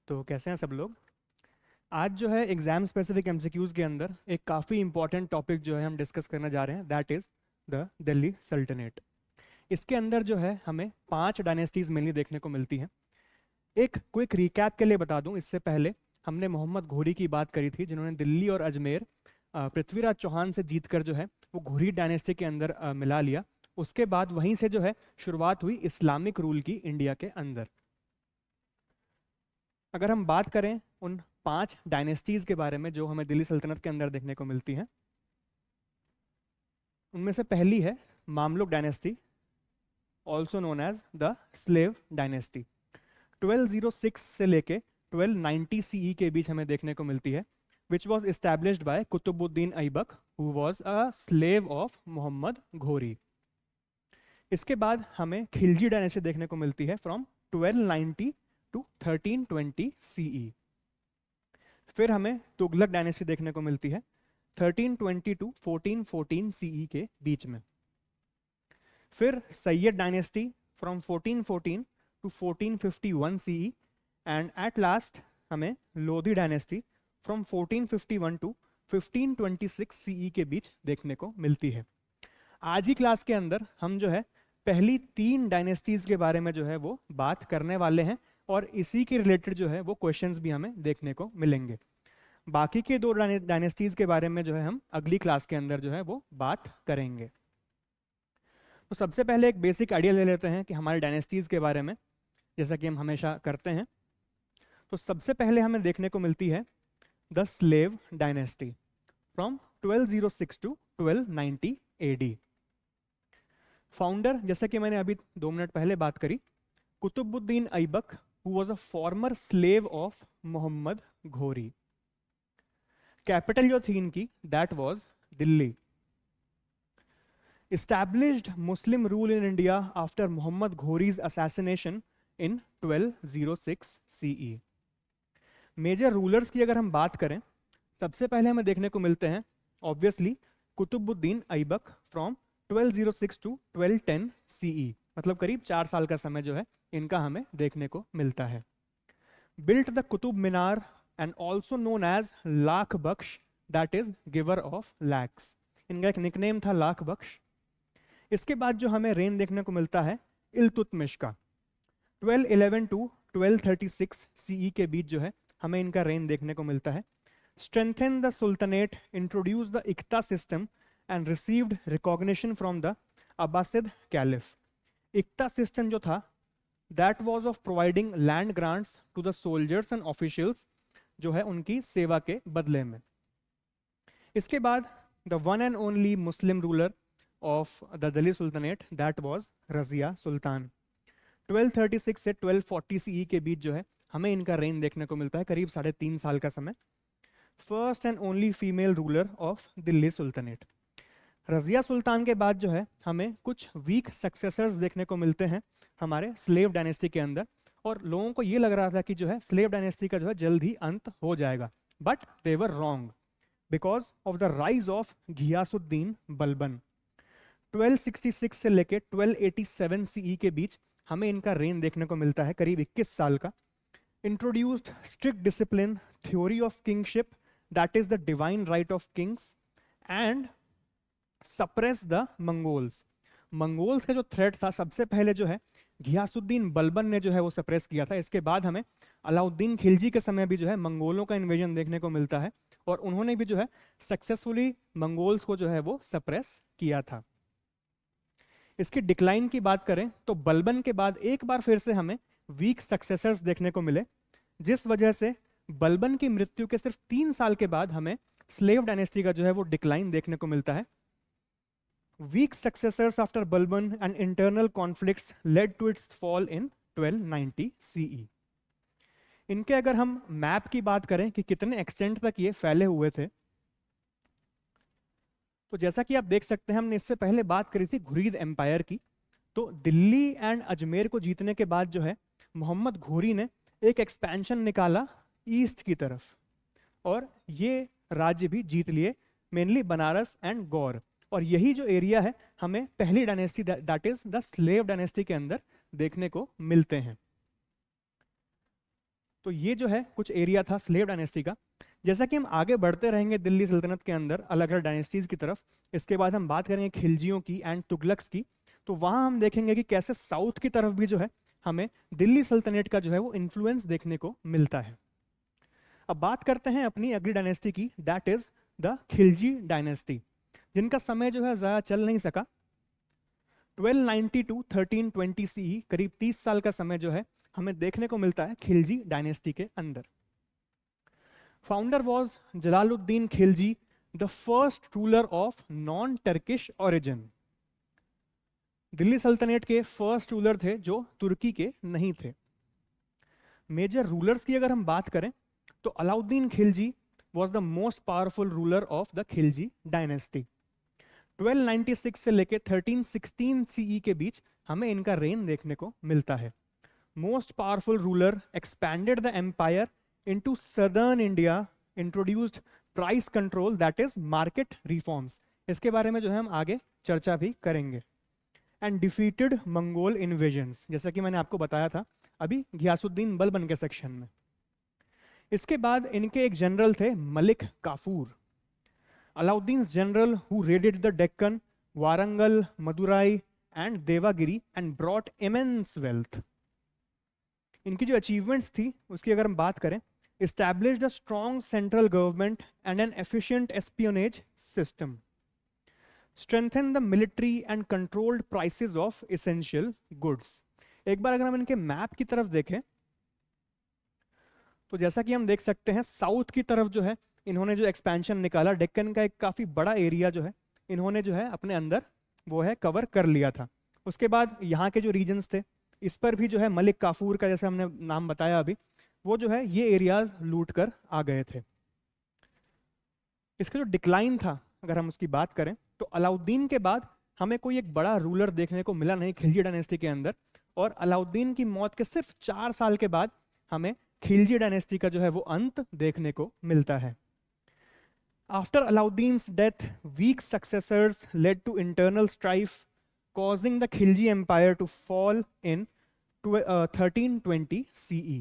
तो कैसे हैं सब लोग। आज जो है एग्जाम स्पेसिफिक एमसीक्यूज के अंदर एक काफ़ी इंपॉर्टेंट टॉपिक जो है हम डिस्कस करने जा रहे हैं, दैट इज़ द दिल्ली सल्तनत। इसके अंदर जो है हमें 5 डायनेस्टीज मेनली देखने को मिलती हैं। एक क्विक रिकैप के लिए बता दूं, इससे पहले हमने मोहम्मद घोरी की बात करी थी, जिन्होंने दिल्ली और अजमेर पृथ्वीराज चौहान से जीतकर जो है वो घुरी डायनेस्टी के अंदर मिला लिया। उसके बाद वहीं से जो है शुरुआत हुई इस्लामिक रूल की इंडिया के अंदर। अगर हम बात करें उन 5 डायनेस्टीज के बारे में जो हमें दिल्ली सल्तनत के अंदर देखने को मिलती हैं, उनमें से पहली है Mamluk dynasty, also known as the slave dynasty. 1206 से लेके 1290 सीई के बीच हमें देखने को मिलती है, which was established by Qutubuddin Aibak, who was a slave of Mohammad Ghori. इसके बाद हमें खिलजी डायनेस्टी देखने को मिलती है फ्रॉम 1290 टू 1320 सीई। फिर हमें तुगलक डायनेस्टी देखने को मिलती है 1320 टू 1414 सीई के बीच में। फिर Sayyid dynasty from 1414 to 1451 CE. And at last हमें Lodi dynasty from 1451 to 1526 CE के बीच देखने को मिलती है। आज ही क्लास के अंदर हम जो है पहली 3 डायनेस्टीज के बारे में जो है वो बात करने वाले हैं, और इसी के रिलेटेड जो है वो क्वेश्चंस भी हमें देखने को मिलेंगे। बाकी के 2 डायनेस्टीज के बारे में जो है हम अगली क्लास के अंदर जो है वो बात करेंगे। तो सबसे पहले एक बेसिक आइडिया ले लेते हैं कि हमारे डायनेस्टीज के बारे में, जैसा कि हम हमेशा करते हैं। तो सबसे पहले हमें देखने को मिलती है the slave dynasty from 1206 to 1290 AD. Founder, जैसा कि मैंने अभी 2 मिनट पहले बात करी, Qutubuddin Aibak, who was a former slave of Mohammad Ghori. Capital जो थी इनकी, that was Delhi. Established Muslim rule in India after Muhammad Ghori's assassination in 1206 CE। Major rulers की अगर हम बात करें, सबसे पहले हमें देखने को मिलते हैं obviously Qutubuddin Aibak from 1206 to 1210 CE, मतलब करीब 4 साल का समय जो है इनका हमें देखने को मिलता है। Built the Qutub Minar and also known as Lakh Bakhsh, that is giver of lakhs. इनका एक निकनेम था लाख बख्श। इसके बाद जो हमें रेन देखने को मिलता है इल्तुतमिश का, 1211 टू 1236 सीई के बीच जो है हमें इनका रेन देखने को मिलता है। Strengthen the sultanate, introduce the iqta system and received recognition from the Abbasid caliph. Iqta system जो था, that was of providing land grants to the soldiers and officials, जो है उनकी सेवा के बदले में। इसके बाद the one and only Muslim ruler of the Delhi sultanate, that was Razia Sultan. 1236 से 1240 सीई के बीच जो है हमें इनका रेन देखने को मिलता है, करीब 3.5 साल का समय। First and only female ruler of Delhi sultanate. Razia Sultan के बाद जो है हमें कुछ वीक सक्सेसर्स देखने को मिलते हैं हमारे स्लेव डायनेस्टी के अंदर, और लोगों को ये लग रहा था कि जो है स्लेव डायनेस्टी का जो है जल्द ही अंत हो जाएगा, but they were wrong because of the rise of Ghiyasuddin Balban. 1266 से लेके 1287 सीई के बीच हमें इनका रेन देखने को मिलता है, करीब 21 साल का। Introduced strict discipline, theory of kingship, that is the divine right of Kings, and suppress the Mongols. Mongols का जो थ्रेट था सबसे पहले जो है घियासुद्दीन बलबन ने जो है वो सप्रेस किया था। इसके बाद हमें अलाउद्दीन खिलजी के समय भी जो है मंगोलों का इन्वेजन देखने को मिलता है, और उन्होंने भी जो है सक्सेसफुली मंगोल्स को जो है वो सप्रेस किया था। इसकी डिक्लाइन की बात करें तो बलबन के बाद एक बार फिर से हमें वीक सक्सेसर्स देखने को मिले, जिस वजह से बलबन की मृत्यु के सिर्फ 3 साल के बाद हमें स्लेव डायनेस्टी का जो है वो डिक्लाइन देखने को मिलता है। Weak successors after Balban and internal conflicts led to its fall in 1290 CE. इनके अगर हम मैप की बात करें कि कितने एक्सटेंट तक ये फैले हुए थे, तो जैसा कि आप देख सकते हैं, हमने इससे पहले बात करी थी घुरीद एम्पायर की। तो दिल्ली एंड अजमेर को जीतने के बाद जो है मोहम्मद घोरी ने एक एक्सपेंशन निकाला ईस्ट की तरफ, और ये राज्य भी जीत लिए, मेनली बनारस एंड गौर। और यही जो एरिया है हमें पहली dynasty, that is the slave dynasty के अंदर देखने को मिलते हैं। तो ये जो है कुछ एरिया था स्लेव डायनेस्टी का। जैसा कि हम आगे बढ़ते रहेंगे दिल्ली सल्तनत के अंदर अलग अलग डायनेस्टीज की तरफ, इसके बाद हम बात करेंगे खिलजियों की एंड तुगलक्स की, तो वहाँ हम देखेंगे कि कैसे साउथ की तरफ भी जो है हमें दिल्ली सल्तनत का जो है वो इन्फ्लुएंस देखने को मिलता है। अब बात करते हैं अपनी अगली डायनेस्टी की, that is the Khilji dynasty, जिनका समय जो है ज़्यादा चल नहीं सका। 1290 टू 1320 सीई, करीब 30 साल का समय जो है हमें देखने को मिलता है खिलजी डायनेस्टी के अंदर। Founder was Jalaluddin Khilji, the first ruler of non Turkish origin. Delhi सल्तनत के फर्स्ट रूलर थे जो तुर्की के नहीं थे। मेजर रूलर्स की अगर हम बात करें तो Alauddin Khilji was the most powerful ruler of the Khilji dynasty. 1296 से लेके 1316 सीई के बीच हमें इनका रेन देखने को मिलता है। Most powerful ruler, expanded the empire into southern India, introduced price control that is market reforms, इसके बारे में जो है हम आगे चर्चा भी करेंगे। एंड डिफीटेड मंगोल इन्वेजन्स, जैसा कि मैंने आपको बताया था अभी घियासुद्दीन बलबन के सेक्शन में। इसके बाद इनके एक जनरल थे Malik Kafur, Alauddin's general who raided the Deccan, Warangal, Madurai and Devagiri and brought immense wealth. इनकी जो अचीवमेंट्स थी उसकी अगर हम बात करें, established a strong central government and an efficient espionage system, strengthened the military and controlled prices of essential goods. एक बार अगर हम इनके मैप की तरफ देखें तो जैसा कि हम देख सकते हैं साउथ की तरफ जो है इन्होंने जो एक्सपेंशन निकाला, डेक्कन का एक काफ़ी बड़ा एरिया जो है इन्होंने जो है अपने अंदर वो है कवर कर लिया था। उसके बाद यहाँ के जो रीजन्स थे इस पर भी जो है मलिक काफूर का, जैसे हमने नाम बताया अभी, वो जो है ये एरियाज लूट कर आ गए थे। इसका जो डिक्लाइन था अगर हम उसकी बात करें तो अलाउद्दीन के बाद हमें कोई एक बड़ा रूलर देखने को मिला नहीं खिलजी डायनेस्टी के अंदर, और अलाउद्दीन की मौत के सिर्फ 4 साल के बाद हमें खिलजी डायनेस्टी का जो है वो अंत देखने को मिलता है। After Alauddin's death, weak successors led to internal strife, causing the Khilji Empire to fall in 1320 CE.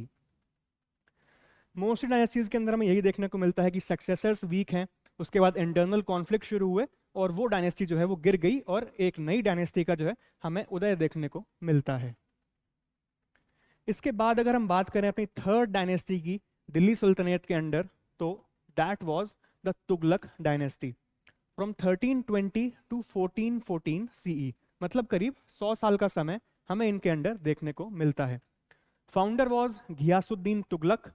Mostly dynasties के अंदर हमें यही देखने को मिलता है कि सक्सेसर्स वीक हैं, उसके बाद इंटरनल कॉन्फ्लिक्ट शुरू हुए और वो डायनेस्टी जो है वो गिर गई और एक नई डायनेस्टी का जो है हमें उदय देखने को मिलता है। इसके बाद अगर हम बात करें अपनी थर्ड डायनेस्टी की दिल्ली सुल्तानेत के अंडर, तो that was the Tughlaq dynasty from 1320 to 1414 CE, मतलब करीब 100 साल का समय हमें इनके अंडर देखने को मिलता है। Founder was Ghiyasuddin Tughlaq,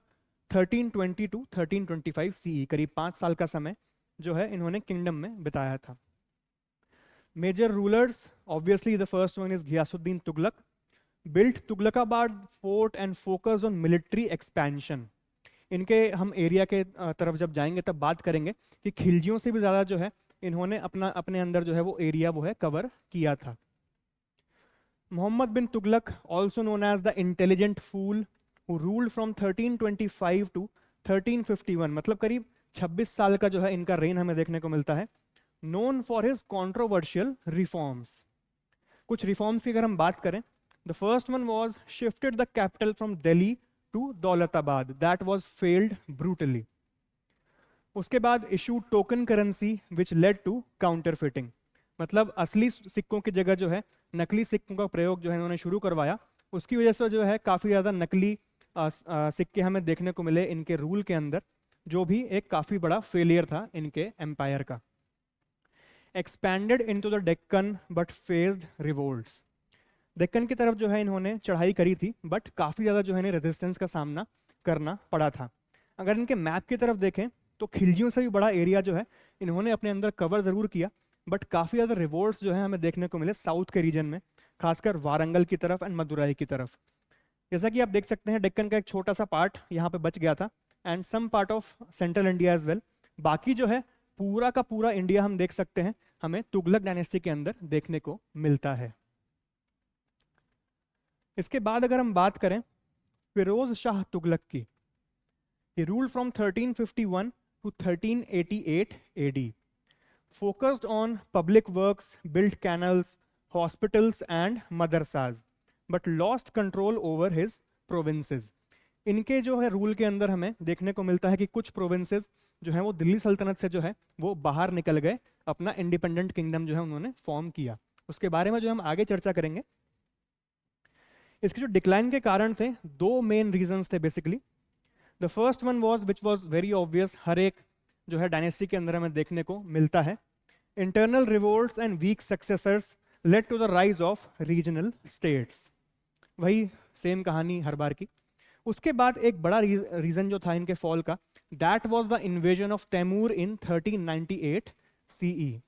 1320 to 1325 CE, करीब 5 साल का समय जो है इन्होंने किंगडम में बिताया था। Major rulers, obviously the first one is Ghiyasuddin Tughlaq, built Tughlaqabad fort and focus on military expansion. इनके हम एरिया के तरफ जब जाएंगे तब बात करेंगे कि खिलजियों से भी ज़्यादा जो है इन्होंने अपने अंदर जो है वो एरिया वो है कवर किया था। Muhammad bin Tughlaq, also known as the intelligent fool, who ruled from 1325 to 1351, मतलब करीब 26 साल का जो है इनका रेन हमें देखने को मिलता है। Known for his controversial reforms. कुछ रिफॉर्म्स की अगर हम बात करें, the first one was shifted the capital from Delhi to Daulatabad, that was failed brutally. उसके बाद issued token currency which led to counterfeiting, मतलब असली सिक्कों की जगह जो है नकली सिक्कों का प्रयोग जो है इन्होंने शुरू करवाया, उसकी वजह से जो है काफ़ी ज़्यादा नकली सिक्के हमें देखने को मिले इनके रूल के अंदर, जो भी एक काफ़ी बड़ा फेलियर था इनके एम्पायर का। Expanded into the Deccan but faced revolts, Deccan की तरफ जो है इन्होंने चढ़ाई करी थी बट काफ़ी ज़्यादा जो है इन्हें रेजिस्टेंस का सामना करना पड़ा था। अगर इनके मैप की तरफ देखें तो खिलजियों से भी बड़ा एरिया जो है इन्होंने अपने अंदर कवर ज़रूर किया, बट काफ़ी ज़्यादा रिवोल्ट्स जो है हमें देखने को मिले साउथ के रीजन में, खासकर वारंगल की तरफ एंड मदुराई की तरफ। जैसा कि आप देख सकते हैं डेक्कन का एक छोटा सा पार्ट यहाँ पे बच गया था and some part of central India as well, बाकी जो है पूरा का पूरा इंडिया हम देख सकते हैं हमें तुगलक डायनेस्टी के अंदर देखने को मिलता है। इसके बाद अगर हम बात करें फिरोज शाह तुगलक की, he ruled from 1351 to 1388 AD, focused on public works, built canals, hospitals and madrasas, but lost control over his provinces. इनके जो है रूल के अंदर हमें देखने को मिलता है कि कुछ प्रोविंसेस जो है वो दिल्ली सल्तनत से जो है वो बाहर निकल गए, अपना इंडिपेंडेंट किंगडम जो है उन्होंने फॉर्म किया। उसके बारे में जो हम आगे चर्चा करेंगे। इसके जो डिक्लाइन के कारण थे, दो मेन रीजंस थे basically. The first one was which was very obvious, हर एक जो है डायनेस्टी के अंदर हमें देखने को मिलता है, internal revolts and weak successors led to the rise of regional states. वही सेम कहानी हर बार की। उसके बाद एक बड़ा रीजन जो था इनके फॉल का, that was the invasion of Taimur in 1398 CE.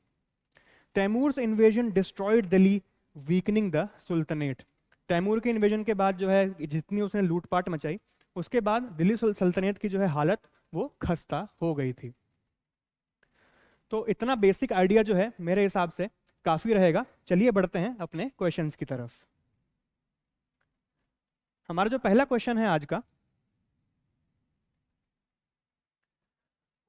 Timur's invasion destroyed Delhi, weakening the sultanate. Timur के इन्वेजन के बाद जो है जितनी उसने लूटपाट मचाई, उसके बाद दिल्ली सल्तनत की जो है हालत वो खस्ता हो गई थी। तो इतना बेसिक आइडिया जो है मेरे हिसाब से काफी रहेगा। चलिए बढ़ते हैं अपने क्वेश्चंस की तरफ। हमारा जो पहला क्वेश्चन है आज का,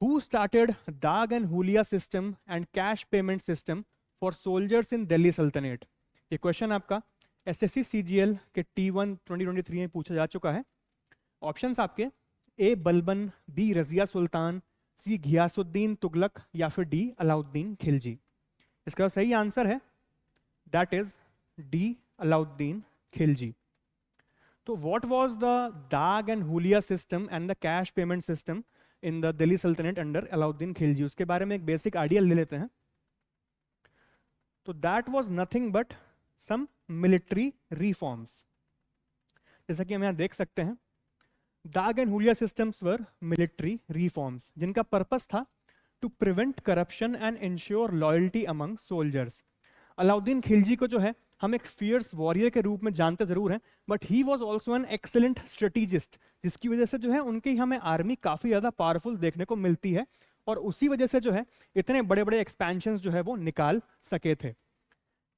Who started दाग एंड हुलिया system and cash payment system for soldiers in Delhi सल्तनत? ये क्वेश्चन आपका एसएससी सीजीएल के T1 2023 में पूछा जा चुका है। ऑप्शंस आपके ए बलबन, बी रजिया सुल्तान, सी घियासुद्दीन तुगलक या फिर डी अलाउद्दीन खिलजी। इसका सही आंसर है that is D Alauddin Khilji. तो व्हाट वाज द दाग एंड हुलिया system and the cash payment system in the Delhi सल्तनत अंडर अलाउद्दीन खिलजी? उसके बारे में एक बेसिक आइडिया ले लेते हैं। तो that was nothing but some military reforms. जैसा कि हम यहां देख सकते हैं, dagh and huliya systems were military reforms जिनका पर्पस था to prevent corruption and ensure loyalty among soldiers. Alauddin Khilji को जो है हम एक फियर्स वॉरियर के रूप में जानते जरूर हैं, but he was also an excellent strategist, जिसकी वजह से जो है उनकी हमें आर्मी काफी ज्यादा पावरफुल देखने को मिलती है, और उसी वजह से जो है इतने बड़े बड़े एक्सपेंशन जो है वो निकाल सके थे।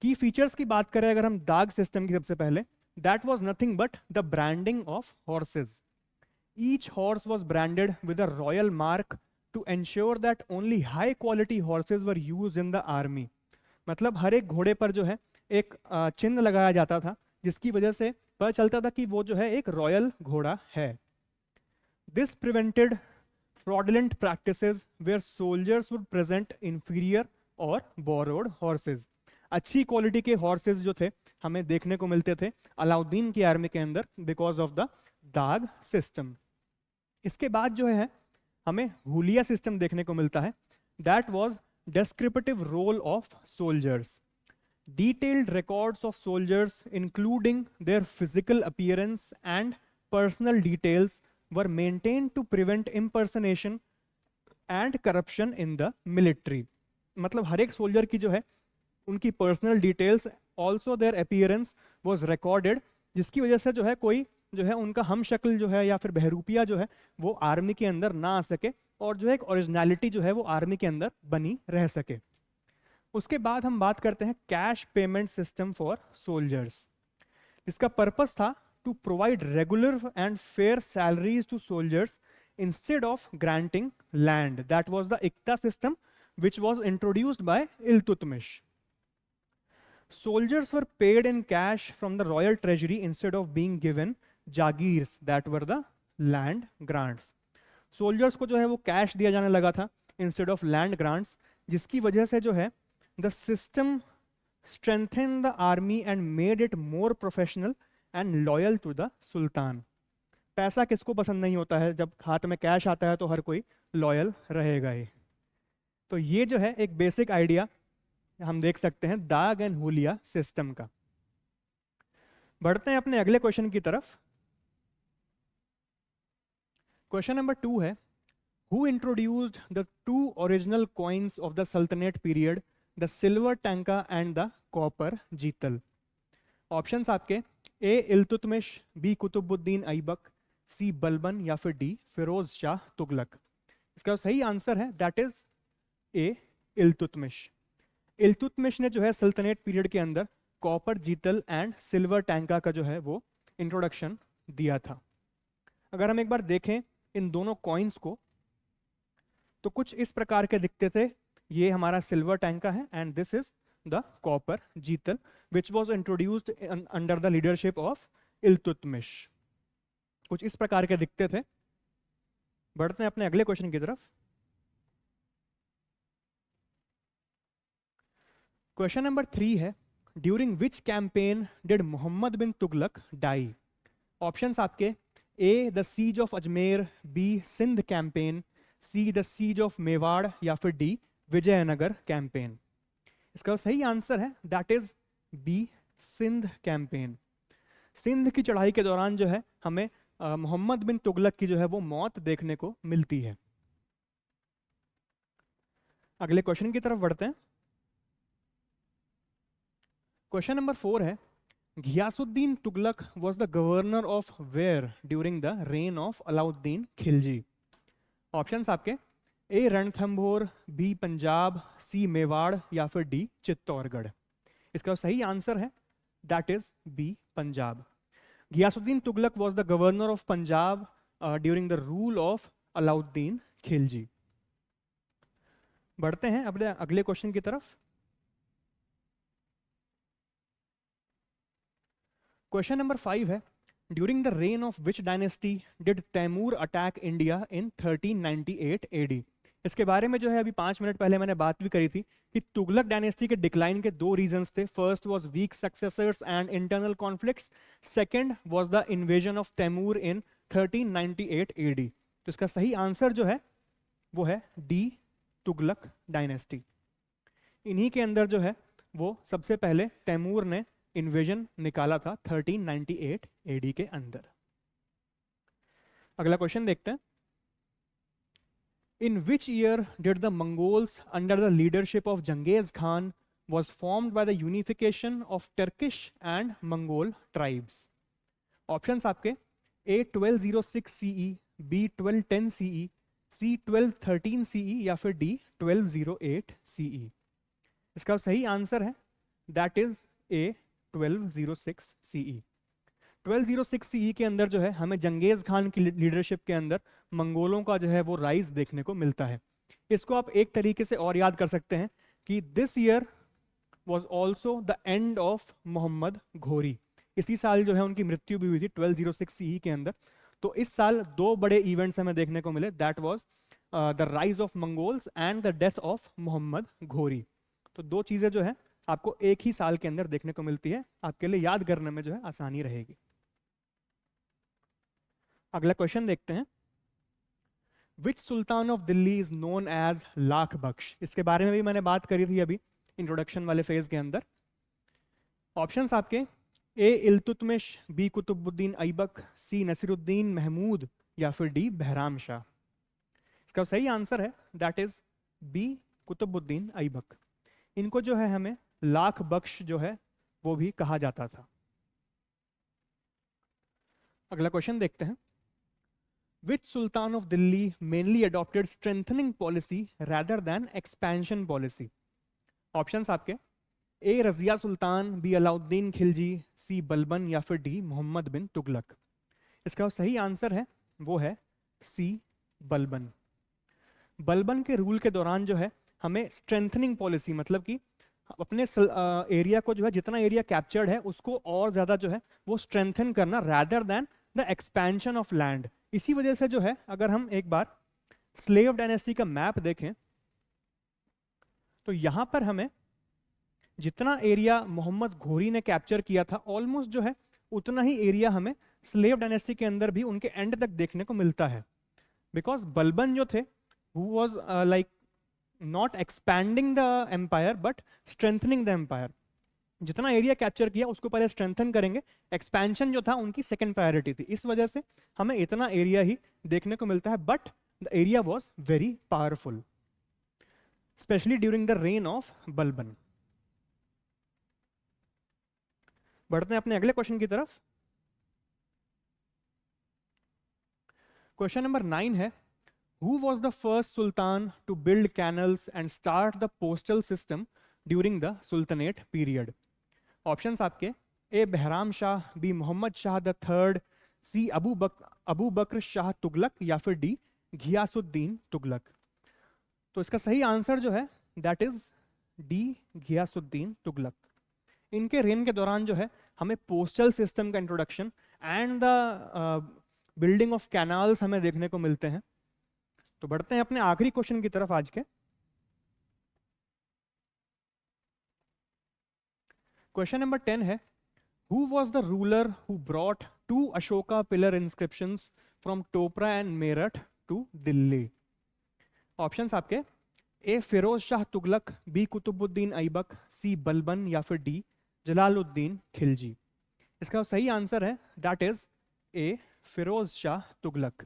की फीचर्स की बात करें अगर हम दाग सिस्टम की, सबसे पहले that was nothing but the branding of horses. Each horse was branded with a royal mark to ensure that only high quality horses were used in the army. मतलब हर एक घोड़े पर जो है एक चिन्ह लगाया जाता था, जिसकी वजह से पता चलता था कि वो जो है एक रॉयल घोड़ा है। This prevented fraudulent practices where soldiers would present inferior और बोरोड हॉर्सेज। अच्छी क्वालिटी के हॉर्सेज जो थे हमें देखने को मिलते थे अलाउद्दीन की आर्मी के अंदर बिकॉज ऑफ द दाग सिस्टम। इसके बाद जो है हमें हुलिया सिस्टम देखने को मिलता है। That was descriptive role of soldiers. Detailed records of soldiers, including their physical appearance and personal details, were maintained to prevent impersonation and corruption in the military. मतलब हर एक सोल्जर की जो है उनकी personal details, also their appearance was recorded, जिसकी वजह से जो है कोई जो है उनका हम शक्ल जो है या फिर बहरूपिया जो है वो आर्मी के अंदर ना आ सके, और जो है एक ओरिजिनलिटी जो है वो आर्मी के अंदर बनी रह सके। उसके बाद हम बात करते हैं cash payment system for soldiers. इसका पर्पस था to provide regular and fair salaries to soldiers instead of granting land. That was the iqta system which was introduced by Iltutmish. Soldiers were paid in cash from the royal treasury instead of being given jagirs, that were the land grants. Soldiers को जो है वो cash दिया जाने लगा था instead of land grants, जिसकी वजह से जो है the system strengthened the army and made it more professional and loyal to the sultan. पैसा किसको पसंद नहीं होता है, जब हाथ में कैश आता है तो हर कोई लॉयल रहेगा ही। तो ये जो है एक बेसिक आइडिया हम देख सकते हैं दाग एंड हुलिया सिस्टम का। बढ़ते हैं अपने अगले क्वेश्चन की तरफ। क्वेश्चन नंबर 2 है, who introduced the two original coins of the saltanat period, the silver tanka and the copper jital? Options आपके A Iltutmish, B Qutubuddin Aibak, C Balban या फिर डी फिरोज शाह तुगलक। इसका सही आंसर है दैट इज ए इल्तुतमिश। इल्तुतमिश ने जो है सल्तनत पीरियड के अंदर कॉपर जीतल एंड सिल्वर टैंका का जो है वो इंट्रोडक्शन दिया था। अगर हम एक बार देखें इन दोनों कॉइन्स को तो कुछ इस प्रकार के दिखते थे। ये हमारा सिल्वर टैंका है and this is the copper jital which was introduced under the leadership of Iltutmish. कुछ इस प्रकार के दिखते थे। बढ़ते हैं अपने अगले क्वेश्चन की तरफ। क्वेश्चन नंबर 3 है, during which campaign did Muhammad bin Tughlaq die? Options आपके, A the siege of Ajmer, B Sindh campaign, C the siege of Mewar, या फिर डी विजयनगर कैंपेन। इसका सही आंसर है that is B Sindh campaign. Sindh की चढ़ाई के दौरान जो है हमें मोहम्मद बिन तुगलक की जो है वो मौत देखने को मिलती है। अगले क्वेश्चन की तरफ बढ़ते हैं। क्वेश्चन नंबर 4 है, Ghiyasuddin Tughlaq was the governor of where during the reign of Alauddin Khilji? Options आपके, A Ranthambore, B Punjab, C Mewar, या फिर डी चित्तौड़गढ़। इसका सही आंसर है that is B Punjab. Ghiyasuddin Tughlaq was the governor of Punjab during the rule of Alauddin Khilji. बढ़ते हैं अपने अगले क्वेश्चन की तरफ। क्वेश्चन नंबर 5 है, during the reign of which dynasty did Timur attack India in 1398 AD? इसके बारे में जो है अभी 5 मिनट पहले मैंने बात भी करी थी कि तुगलक डायनेस्टी के डिक्लाइन के 2 रीजंस थे। First was weak successors and internal conflicts, second was the invasion of Taimur in 1398 AD. तो इसका सही आंसर जो है वो है डी तुगलक डायनेस्टी। इन्हीं के अंदर जो है वो सबसे पहले तैमूर ने इन्वेजन निकाला था 1398 एडी के अंदर। अगला क्वेश्चन देखते हैं। In which year did the Mongols under the leadership of Genghis Khan was formed by the unification of Turkish and Mongol tribes? Options आपके, ए 1206 CE, बी 1210 CE, सी 1213 CE, या फिर डी 1208 CE। इसका सही आंसर है that is A 1206 CE। 1206 CE के अंदर जो है हमें जंगेज खान की लीडरशिप के अंदर मंगोलों का जो है वो राइज देखने को मिलता है। इसको आप एक तरीके से और याद कर सकते हैं कि this year was also the end of Mohammad Ghori. इसी साल जो है उनकी मृत्यु भी हुई थी 1206 CE के अंदर। तो इस साल 2 बड़े इवेंट्स हमें देखने को मिले, that was the rise of Mongols and the death of Mohammad Ghori. तो 2 चीजें जो है आपको एक ही साल के अंदर देखने को मिलती है, आपके लिए याद करने में जो है आसानी रहेगी। अगला क्वेश्चन देखते हैं। Which sultan of Delhi is known as Lakh Bakhsh? इसके बारे में भी मैंने बात करी थी अभी इंट्रोडक्शन वाले फेज के अंदर। ऑप्शंस आपके, A Iltutmish, B Qutubuddin Aibak, C Nasiruddin Mahmud, या फिर डी बहराम शाह। इसका सही आंसर है that is B Qutubuddin Aibak. इनको जो है हमें लाख बख्श जो है वो भी कहा जाता था। अगला क्वेश्चन देखते हैं। Which sultan of Delhi mainly adopted strengthening policy rather than expansion policy? Options आपके, A Razia Sultan, B Alauddin Khilji, C Balban, या फिर डी मोहम्मद बिन तुगलक। इसका सही आंसर है वो है सी बलबन। बलबन के रूल के दौरान जो है हमें स्ट्रेंथनिंग पॉलिसी, मतलब कि अपने एरिया को जो है जितना एरिया कैप्चर्ड है उसको और ज्यादा जो है वो स्ट्रेंथन करना rather than the expansion of land. इसी वजह से जो है अगर हम एक बार स्लेव डायनेस्टी का मैप देखें तो यहां पर हमें जितना एरिया मोहम्मद घोरी ने कैप्चर किया था ऑलमोस्ट जो है उतना ही एरिया हमें स्लेव डायनेस्टी के अंदर भी उनके एंड तक देखने को मिलता है। बिकॉज बलबन जो थे who was like not expanding the empire but strengthening the empire. जितना एरिया कैप्चर किया उसको पहले स्ट्रेंथन करेंगे, एक्सपेंशन जो था उनकी सेकंड प्रायोरिटी थी। इस वजह से हमें इतना एरिया ही देखने को मिलता है, but the area was very powerful specially during the reign of Balban. बढ़ते हैं अपने अगले क्वेश्चन की तरफ। क्वेश्चन नंबर 9 है, Who was the first sultan to build canals and start the postal system during the Sultanate period? Options आपके, A Bahram Shah, B Muhammad Shah the third, C Abu Bakr Shah Tughlaq, या फिर डी घियासुद्दीन तुगलक। तो इसका सही आंसर जो है that is D Ghiyasuddin Tughlaq. इनके रेन के दौरान जो है हमें पोस्टल सिस्टम का introduction and the building of canals हमें देखने को मिलते हैं। तो बढ़ते हैं अपने आखिरी क्वेश्चन की तरफ आज के। क्वेश्चन नंबर 10 है, Who was the ruler who brought two Ashoka pillar inscriptions from Topra and Meerut to Delhi? Options आपके, A Firoz Shah Tughlaq, B Qutubuddin Aibak, C Balban या फिर डी जलालुद्दीन खिलजी। इसका सही आंसर है that is A Firoz Shah Tughlaq.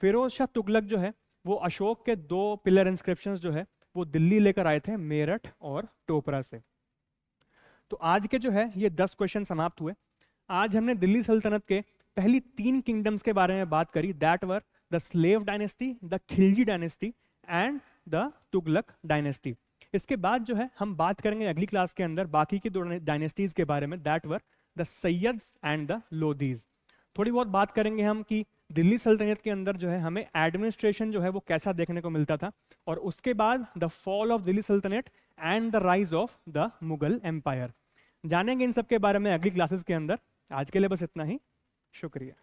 Firoz Shah Tughlaq जो है वो अशोक के दो पिलर इंस्क्रिप्शंस जो है वो दिल्ली लेकर आए थे मेरठ और टोपरा से। तो आज के जो है ये 10 क्वेश्चन समाप्त हुए। आज हमने दिल्ली सल्तनत के पहली 3 किंगडम्स के बारे में बात करी, that were the slave dynasty, the Khilji dynasty and the Tughlaq dynasty. इसके बाद जो है हम बात करेंगे अगली क्लास के अंदर बाकी की 2 डायनेस्टीज के बारे में, that were the Sayyids and the Lodis. थोड़ी बहुत बात करेंगे हम कि दिल्ली सल्तनत के अंदर जो है हमें एडमिनिस्ट्रेशन जो है वो कैसा देखने को मिलता था, और उसके बाद the fall of Delhi Sultanat and the rise of the Mughal empire. जानेंगे इन सब के बारे में अगली क्लासेस के अंदर। आज के लिए बस इतना ही, शुक्रिया।